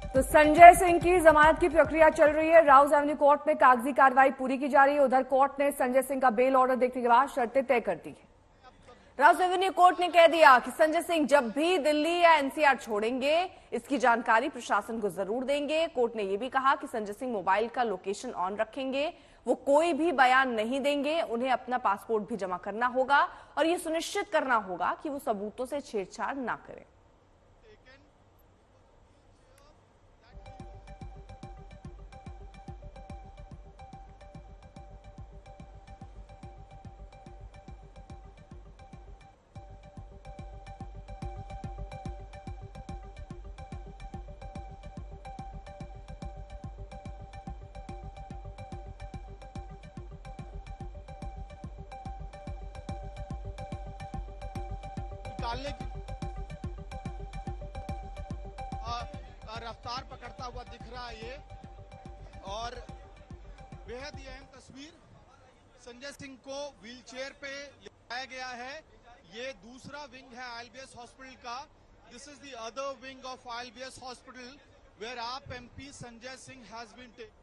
तो संजय सिंह की जमानत की प्रक्रिया चल रही है। राउज एवेन्यू कोर्ट में कागजी कार्रवाई पूरी की जा रही है। उधर कोर्ट ने संजय सिंह का बेल ऑर्डर देखने के बाद शर्तें तय कर दी है। राउज एवेन्यू कोर्ट ने कह दिया कि संजय सिंह जब भी दिल्ली या एनसीआर छोड़ेंगे, इसकी जानकारी प्रशासन को जरूर देंगे। कोर्ट ने यह भी कहा कि संजय सिंह मोबाइल का लोकेशन ऑन रखेंगे, वो कोई भी बयान नहीं देंगे। उन्हें अपना पासपोर्ट भी जमा करना होगा और यह सुनिश्चित करना होगा कि वो सबूतों से छेड़छाड़ ना करें। निकालने की रफ्तार पकड़ता हुआ दिख रहा है ये, और बेहद ही अहम तस्वीर। संजय सिंह को व्हीलचेयर पे लाया गया है। ये दूसरा विंग है आईएलबीएस हॉस्पिटल का। This is the other wing of ILBS hospital where आप MP Sanjay Singh has been taken.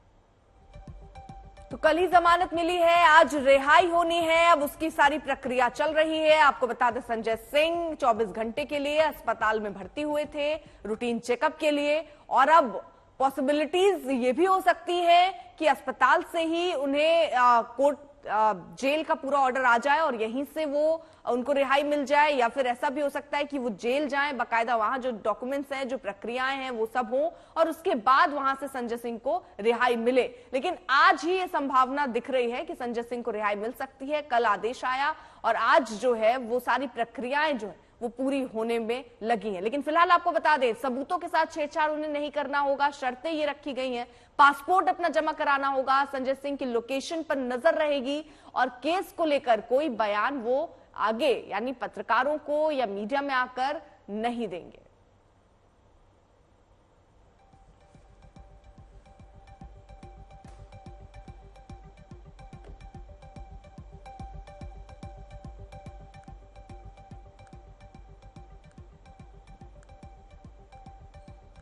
तो कल ही जमानत मिली है, आज रिहाई होनी है। अब उसकी सारी प्रक्रिया चल रही है। आपको बता दें, संजय सिंह 24 घंटे के लिए अस्पताल में भर्ती हुए थे, रूटीन चेकअप के लिए। और अब पॉसिबिलिटीज ये भी हो सकती है कि अस्पताल से ही उन्हें कोर्ट जेल का पूरा ऑर्डर आ जाए और यहीं से वो उनको रिहाई मिल जाए, या फिर ऐसा भी हो सकता है कि वो जेल जाएं, बाकायदा वहां जो डॉक्यूमेंट्स हैं, जो प्रक्रियाएं हैं, वो सब हो और उसके बाद वहां से संजय सिंह को रिहाई मिले। लेकिन आज ही ये संभावना दिख रही है कि संजय सिंह को रिहाई मिल सकती है। कल आदेश आया और आज जो है वो सारी प्रक्रियाएं जो है वो पूरी होने में लगी हैं। लेकिन फिलहाल आपको बता दें, सबूतों के साथ छेड़छाड़ उन्हें नहीं करना होगा। शर्तें ये रखी गई हैं, पासपोर्ट अपना जमा कराना होगा, संजय सिंह की लोकेशन पर नजर रहेगी और केस को लेकर कोई बयान वो आगे यानी पत्रकारों को या मीडिया में आकर नहीं देंगे।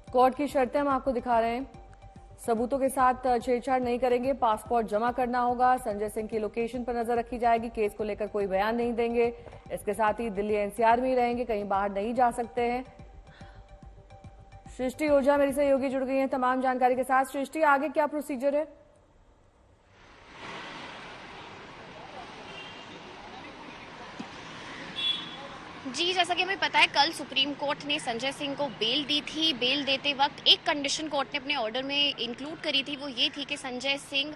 कोर्ट की शर्तें हम आपको दिखा रहे हैं। सबूतों के साथ छेड़छाड़ नहीं करेंगे, पासपोर्ट जमा करना होगा, संजय सिंह की लोकेशन पर नजर रखी जाएगी, केस को लेकर कोई बयान नहीं देंगे। इसके साथ ही दिल्ली एनसीआर में ही रहेंगे, कहीं बाहर नहीं जा सकते हैं। सृष्टि ओझा मेरी सहयोगी जुड़ गई हैं तमाम जानकारी के साथ। सृष्टि, आगे क्या प्रोसीजर है? जी, जैसा कि हमें पता है, कल सुप्रीम कोर्ट ने संजय सिंह को बेल दी थी। बेल देते वक्त एक कंडीशन कोर्ट ने अपने ऑर्डर में इंक्लूड करी थी, वो ये थी कि Sanjay Singh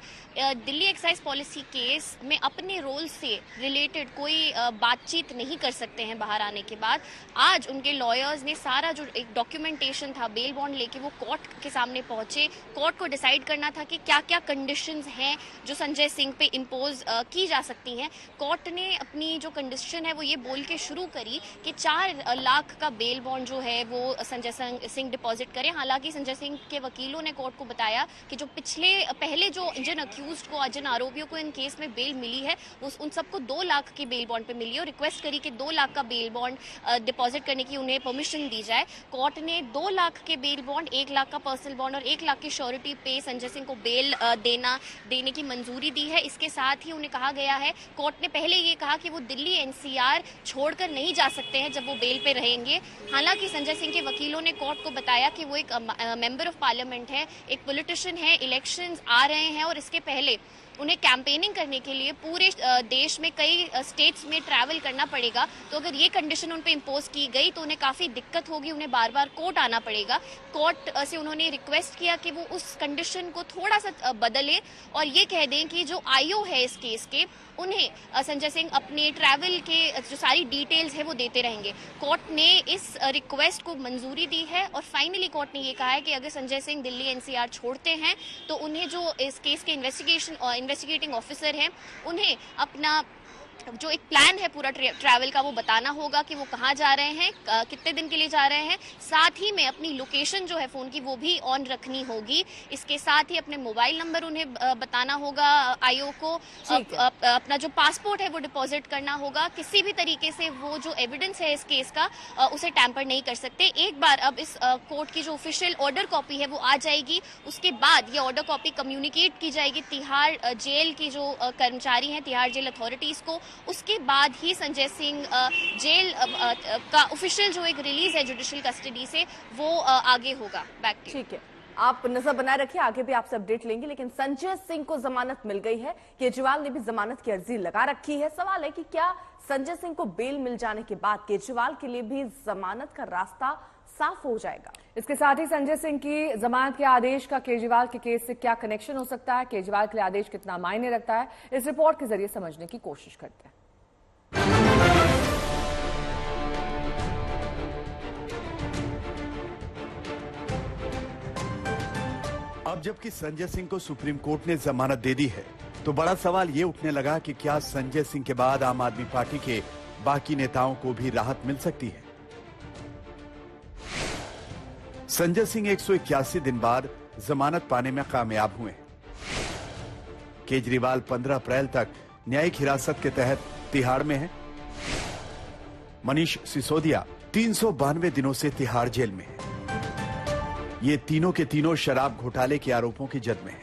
Delhi excise policy case में अपने रोल से रिलेटेड कोई बातचीत नहीं कर सकते हैं बाहर आने के बाद। आज उनके लॉयर्स ने सारा जो एक डॉक्यूमेंटेशन था बेल बॉन्ड लेके वो कोर्ट के सामने पहुंचे। कोर्ट को डिसाइड करना था कि क्या क्या कंडीशंस हैं जो संजय सिंह पे इम्पोज की जा सकती हैं। कोर्ट ने अपनी जो कंडीशन है वो ये बोल के शुरू करी कि 4 लाख का बेल बॉन्ड जो है वो संजय सिंह डिपॉजिट करें। हालांकि संजय सिंह के वकीलों ने कोर्ट को बताया कि जो पहले जो जिन अक्यूज्ड को, जिन आरोपियों को इन केस में बेल मिली है, वो उन सबको 2 लाख के बेल बॉन्ड पे मिली और रिक्वेस्ट करी कि 2 लाख का बेल बॉन्ड डिपॉजिट करने की उन्हें परमिशन दी जाए। कोर्ट ने 2 लाख के बेल बॉन्ड, 1 लाख का पर्सनल बॉन्ड और 1 लाख की श्योरिटी पे संजय सिंह को बेल देने की मंजूरी दी है। इसके साथ ही उन्हें कहा गया है, कोर्ट ने पहले ये कहा कि वो दिल्ली एनसीआर छोड़कर नहीं जा सकते हैं जब वो बेल पे रहेंगे। हालांकि संजय सिंह के वकीलों ने कोर्ट को बताया कि वो एक मेंबर ऑफ पार्लियामेंट है, एक पॉलिटिशियन है, इलेक्शंस आ रहे हैं और इसके पहले उन्हें कैंपेनिंग करने के लिए पूरे देश में कई स्टेट्स में ट्रैवल करना पड़ेगा। तो अगर ये कंडीशन उन पे इम्पोज की गई तो उन्हें काफ़ी दिक्कत होगी, उन्हें बार बार कोर्ट आना पड़ेगा। कोर्ट से उन्होंने रिक्वेस्ट किया कि वो उस कंडीशन को थोड़ा सा बदलें और ये कह दें कि जो आईओ है इस केस के, उन्हें संजय सिंह अपने ट्रैवल के जो सारी डिटेल्स है वो देते रहेंगे। कोर्ट ने इस रिक्वेस्ट को मंजूरी दी है और फाइनली कोर्ट ने ये कहा है कि अगर संजय सिंह दिल्ली एनसीआर छोड़ते हैं तो उन्हें जो इस केस के इन्वेस्टिगेटिंग ऑफिसर हैं, उन्हें अपना जो एक प्लान है पूरा ट्रैवल का वो बताना होगा कि वो कहाँ जा रहे हैं, कितने दिन के लिए जा रहे हैं। साथ ही में अपनी लोकेशन जो है फ़ोन की वो भी ऑन रखनी होगी। इसके साथ ही अपने मोबाइल नंबर उन्हें बताना होगा आईओ को। अपना जो पासपोर्ट है वो डिपॉजिट करना होगा। किसी भी तरीके से वो जो एविडेंस है इस केस का उसे टैंपर नहीं कर सकते। एक बार अब इस कोर्ट की जो ऑफिशियल ऑर्डर कॉपी है वो आ जाएगी, उसके बाद ये ऑर्डर कॉपी कम्युनिकेट की जाएगी तिहाड़ जेल की जो कर्मचारी हैं, तिहाड़ जेल अथॉरिटीज़ को। उसके बाद ही संजय सिंह जेल का ऑफिशियल जो एक रिलीज है जुडिशियल कस्टडी से वो आगे होगा। बैक टू ठीक है, आप नजर बनाए रखिए, आगे भी आपसे अपडेट लेंगे। लेकिन संजय सिंह को जमानत मिल गई है, केजरीवाल ने भी जमानत की अर्जी लगा रखी है। सवाल है कि क्या संजय सिंह को बेल मिल जाने के बाद केजरीवाल के लिए भी जमानत का रास्ता साफ हो जाएगा? इसके साथ ही संजय सिंह की जमानत के आदेश का केजरीवाल के केस से क्या कनेक्शन हो सकता है, केजरीवाल के लिए आदेश कितना मायने रखता है, इस रिपोर्ट के जरिए समझने की कोशिश करते हैं। अब जबकि संजय सिंह को सुप्रीम कोर्ट ने जमानत दे दी है, तो बड़ा सवाल ये उठने लगा कि क्या संजय सिंह के बाद आम आदमी पार्टी के बाकी नेताओं को भी राहत मिल सकती है। संजय सिंह 181 दिन बाद जमानत पाने में कामयाब हुए। केजरीवाल 15 अप्रैल तक न्यायिक हिरासत के तहत तिहाड़ में है। मनीष सिसोदिया 392 दिनों से तिहाड़ जेल में है। ये तीनों के तीनों शराब घोटाले के आरोपों की जद में है।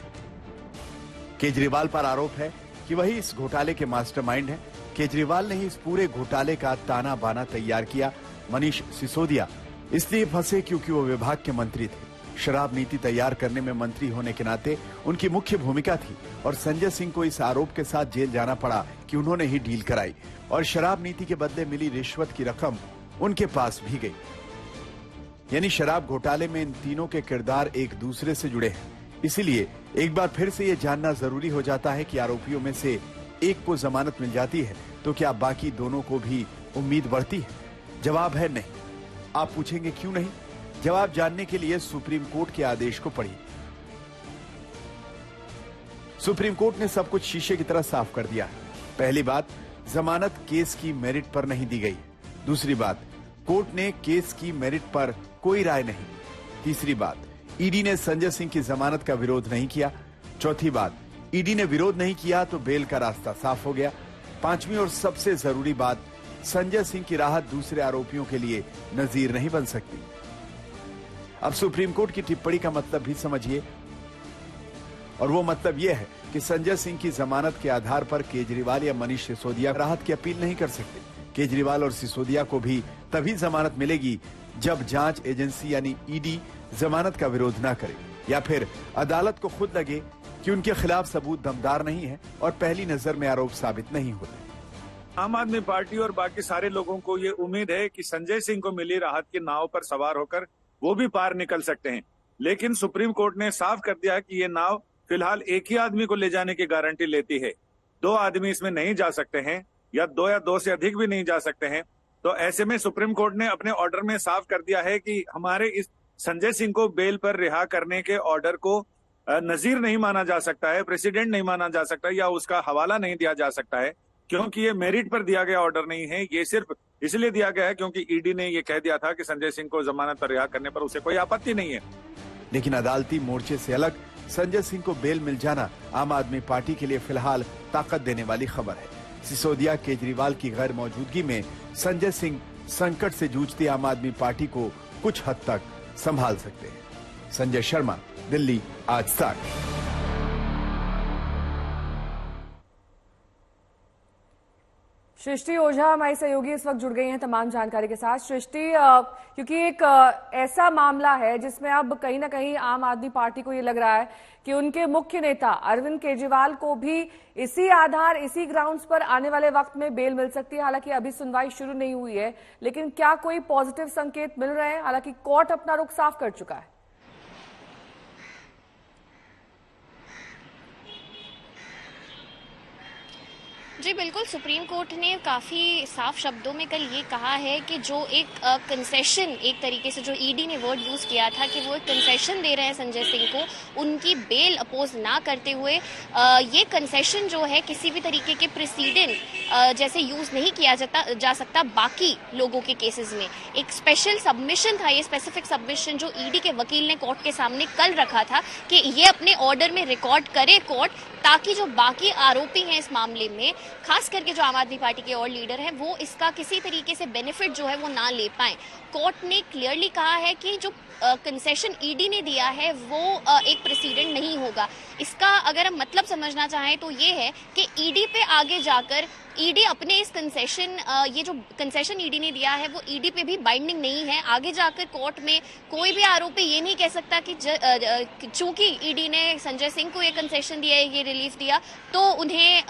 केजरीवाल पर आरोप है कि वही इस घोटाले के मास्टरमाइंड हैं। केजरीवाल ने ही इस पूरे घोटाले का ताना बाना तैयार किया। मनीष सिसोदिया इसलिए फंसे क्योंकि वो विभाग के मंत्री थे। शराब नीति तैयार करने में मंत्री होने के नाते उनकी मुख्य भूमिका थी और संजय सिंह को इस आरोप के साथ जेल जाना पड़ा कि उन्होंने ही डील कराई और शराब नीति के बदले मिली रिश्वत की रकम उनके पास भी गई। यानी शराब घोटाले में इन तीनों के किरदार एक दूसरे से जुड़े हैं। इसीलिए एक बार फिर से ये जानना जरूरी हो जाता है कि आरोपियों में से एक को जमानत मिल जाती है तो क्या बाकी दोनों को भी उम्मीद बढ़ती है? जवाब है नहीं। आप पूछेंगे क्यों नहीं? जवाब जानने के लिए सुप्रीम कोर्ट के आदेश को पढ़िए। सुप्रीम कोर्ट ने सब कुछ शीशे की तरह साफ कर दिया है। पहली बात, जमानत केस की मेरिट पर नहीं दी गई। दूसरी बात, कोर्ट ने केस की मेरिट पर कोई राय नहीं। तीसरी बात, ईडी ने संजय सिंह की जमानत का विरोध नहीं किया। चौथी बात, ईडी ने विरोध नहीं किया तो बेल का रास्ता साफ हो गया। पांचवी और सबसे जरूरी बात, संजय सिंह की राहत दूसरे आरोपियों के लिए नजीर नहीं बन सकती। अब सुप्रीम कोर्ट की टिप्पणी का मतलब भी समझिए, और वो मतलब यह है कि संजय सिंह की जमानत के आधार पर केजरीवाल या मनीष सिसोदिया राहत की अपील नहीं कर सकते। केजरीवाल और सिसोदिया को भी तभी जमानत मिलेगी जब जांच एजेंसी यानी ईडी जमानत का विरोध ना करे या फिर अदालत को खुद लगे कि उनके खिलाफ सबूत दमदार नहीं है और पहली नजर में आरोप साबित नहीं होते। आम आदमी पार्टी और बाकी सारे लोगों को ये उम्मीद है कि संजय सिंह को मिली राहत की नाव पर सवार होकर वो भी पार निकल सकते हैं, लेकिन सुप्रीम कोर्ट ने साफ कर दिया कि ये नाव फिलहाल एक ही आदमी को ले जाने की गारंटी लेती है। दो आदमी इसमें नहीं जा सकते हैं या दो से अधिक भी नहीं जा सकते हैं। तो ऐसे में सुप्रीम कोर्ट ने अपने ऑर्डर में साफ कर दिया है कि हमारे इस संजय सिंह को बेल पर रिहा करने के ऑर्डर को नजीर नहीं माना जा सकता है, प्रेसिडेंट नहीं माना जा सकता या उसका हवाला नहीं दिया जा सकता है, क्योंकि ये मेरिट पर दिया गया ऑर्डर नहीं है। ये सिर्फ इसलिए दिया गया है क्योंकि ईडी ने ये कह दिया था कि संजय सिंह को जमानत पर रिहा करने पर उसे कोई आपत्ति नहीं है। लेकिन अदालती मोर्चे से अलग संजय सिंह को बेल मिल जाना आम आदमी पार्टी के लिए फिलहाल ताकत देने वाली खबर है। सिसोदिया केजरीवाल की गैर मौजूदगी में संजय सिंह संकट से जूझती आम आदमी पार्टी को कुछ हद तक संभाल सकते हैं। संजय शर्मा, दिल्ली, आज तक। सृष्टि ओझा हमारी सहयोगी इस वक्त जुड़ गई हैं तमाम जानकारी के साथ। सृष्टि, क्योंकि एक ऐसा मामला है जिसमें अब कहीं ना कहीं आम आदमी पार्टी को ये लग रहा है कि उनके मुख्य नेता अरविंद केजरीवाल को भी इसी आधार, इसी ग्राउंड्स पर आने वाले वक्त में बेल मिल सकती है। हालांकि अभी सुनवाई शुरू नहीं हुई है, लेकिन क्या कोई पॉजिटिव संकेत मिल रहे हैं? हालांकि कोर्ट अपना रुख साफ कर चुका है। जी बिल्कुल, सुप्रीम कोर्ट ने काफ़ी साफ शब्दों में कल ये कहा है कि जो एक कंसेशन, एक तरीके से जो ईडी ने वर्ड यूज़ किया था कि वो एक कंसेशन दे रहे हैं संजय सिंह को, उनकी बेल अपोज ना करते हुए ये कंसेशन जो है किसी भी तरीके के प्रेसिडेंट जैसे यूज़ नहीं किया जा सकता बाकी लोगों के केसेस में। एक स्पेशल सबमिशन था, ये स्पेसिफिक सबमिशन जो ईडी के वकील ने कोर्ट के सामने कल रखा था कि ये अपने ऑर्डर में रिकॉर्ड करे कोर्ट, ताकि जो बाकी आरोपी हैं इस मामले में, खास करके जो आम आदमी पार्टी के और लीडर हैं, वो इसका किसी तरीके से बेनिफिट जो है वो ना ले पाएं। कोर्ट ने क्लियरली कहा है कि जो कंसेशन ईडी ने दिया है वो एक प्रेसिडेंट नहीं होगा। इसका अगर हम मतलब समझना चाहें तो ये है कि ईडी पे आगे जाकर ईडी अपने इस कंसेशन, ये जो कंसेशन ईडी ने दिया है वो ईडी पे भी बाइंडिंग नहीं है। आगे जाकर कोर्ट में कोई भी आरोपी ये नहीं कह सकता कि चूंकि ईडी ने संजय सिंह को ये कंसेशन दिया है, ये रिलीफ दिया, तो उन्हें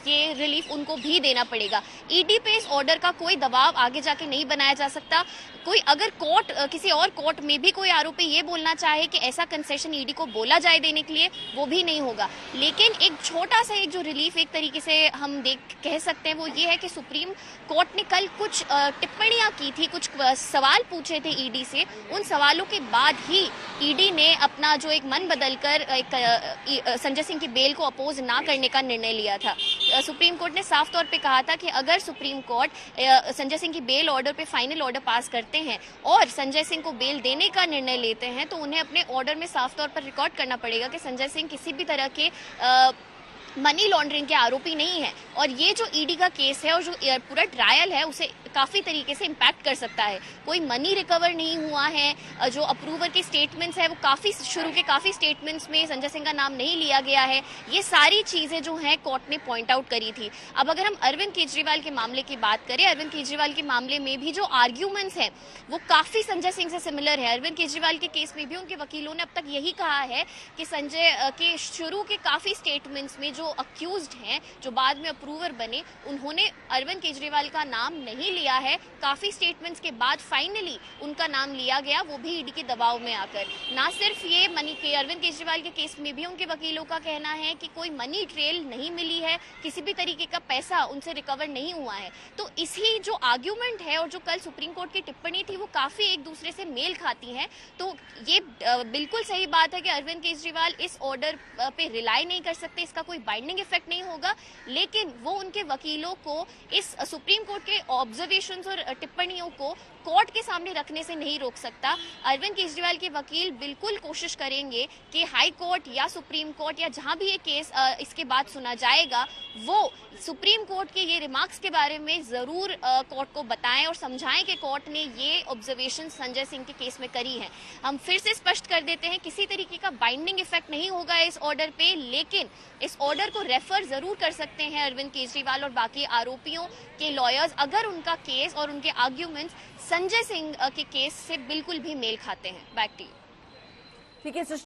ये रिलीफ उनको भी देना पड़ेगा। ईडी पे इस ऑर्डर का कोई दबाव आगे जाके नहीं बनाया जा सकता। कोई अगर कोर्ट, किसी और कोर्ट में भी कोई आरोपी ये बोलना चाहे कि ऐसा कंसेशन ईडी को बोला जाए देने के लिए, वो भी नहीं होगा। लेकिन एक छोटा सा एक जो रिलीफ एक तरीके से हम कह सकते हैं वो ये है कि सुप्रीम कोर्ट ने कल कुछ टिप्पणियां की थी, कुछ सवाल पूछे थे ईडी से। उन सवालों के बाद ही ईडी ने अपना जो एक मन बदलकर संजय सिंह की बेल को अपोज ना करने का निर्णय लिया था। सुप्रीम कोर्ट ने साफ तौर पे कहा था कि अगर सुप्रीम कोर्ट संजय सिंह की बेल ऑर्डर पे फाइनल ऑर्डर पास करते हैं और संजय सिंह को बेल देने का निर्णय लेते हैं, तो उन्हें अपने ऑर्डर में साफ तौर पर रिकॉर्ड करना पड़ेगा कि संजय सिंह किसी भी तरह के मनी लॉन्ड्रिंग के आरोपी नहीं है। और ये जो ईडी का केस है और जो पूरा ट्रायल है उसे काफी तरीके से इम्पैक्ट कर सकता है। कोई मनी रिकवर नहीं हुआ है, जो अप्रूवर के स्टेटमेंट्स है वो काफी शुरू के काफी स्टेटमेंट्स में संजय सिंह का नाम नहीं लिया गया है। ये सारी चीजें जो हैं कोर्ट ने पॉइंट आउट करी थी। अब अगर हम अरविंद केजरीवाल के मामले की बात करें, अरविंद केजरीवाल के मामले में भी जो आर्ग्यूमेंट्स हैं वो काफी संजय सिंह से सिमिलर है। अरविंद केजरीवाल के केस में भी उनके वकीलों ने अब तक यही कहा है कि संजय के शुरू के काफी स्टेटमेंट्स में जो अक्यूज्ड हैं, जो बाद में अप्रूवर बने, उन्होंने अरविंद केजरीवाल का नाम नहीं लिया है। काफी स्टेटमेंट्स के बाद फाइनली उनका नाम लिया गया, वो भी ईडी के दबाव में आकर। ना सिर्फ ये मनी के अरविंद केजरीवाल के केस में भी उनके वकीलों का कहना है कि कोई मनी ट्रेल नहीं मिली है, किसी भी तरीके का पैसा उनसे रिकवर नहीं हुआ है। तो इसी जो आर्ग्यूमेंट है और जो कल सुप्रीम कोर्ट की टिप्पणी थी वो काफी एक दूसरे से मेल खाती हैं। तो ये बिल्कुल सही बात है कि अरविंद केजरीवाल इस ऑर्डर पे रिलाई नहीं कर सकते, इसका कोई बाइंडिंग इफेक्ट नहीं होगा, लेकिन वो उनके वकीलों को इस सुप्रीम कोर्ट के ऑब्जर्वेशंस और टिप्पणियों को कोर्ट के सामने रखने से नहीं रोक सकता। अरविंद केजरीवाल के वकील बिल्कुल कोशिश करेंगे कि हाई कोर्ट या सुप्रीम कोर्ट या जहां भी ये केस इसके बाद सुना जाएगा, वो सुप्रीम कोर्ट के ये रिमार्क्स के बारे में जरूर कोर्ट को बताएं और समझाएं कि कोर्ट ने ये ऑब्जर्वेशन संजय सिंह के केस में करी है। हम फिर से स्पष्ट कर देते हैं, किसी तरीके का बाइंडिंग इफेक्ट नहीं होगा इस ऑर्डर पे, लेकिन इस ऑर्डर को रेफर जरूर कर सकते हैं अरविंद केजरीवाल और बाकी आरोपियों के लॉयर्स, अगर उनका केस और उनके आर्ग्यूमेंट्स संजय सिंह के केस से बिल्कुल भी मेल खाते हैं। Back to you. ठीक है।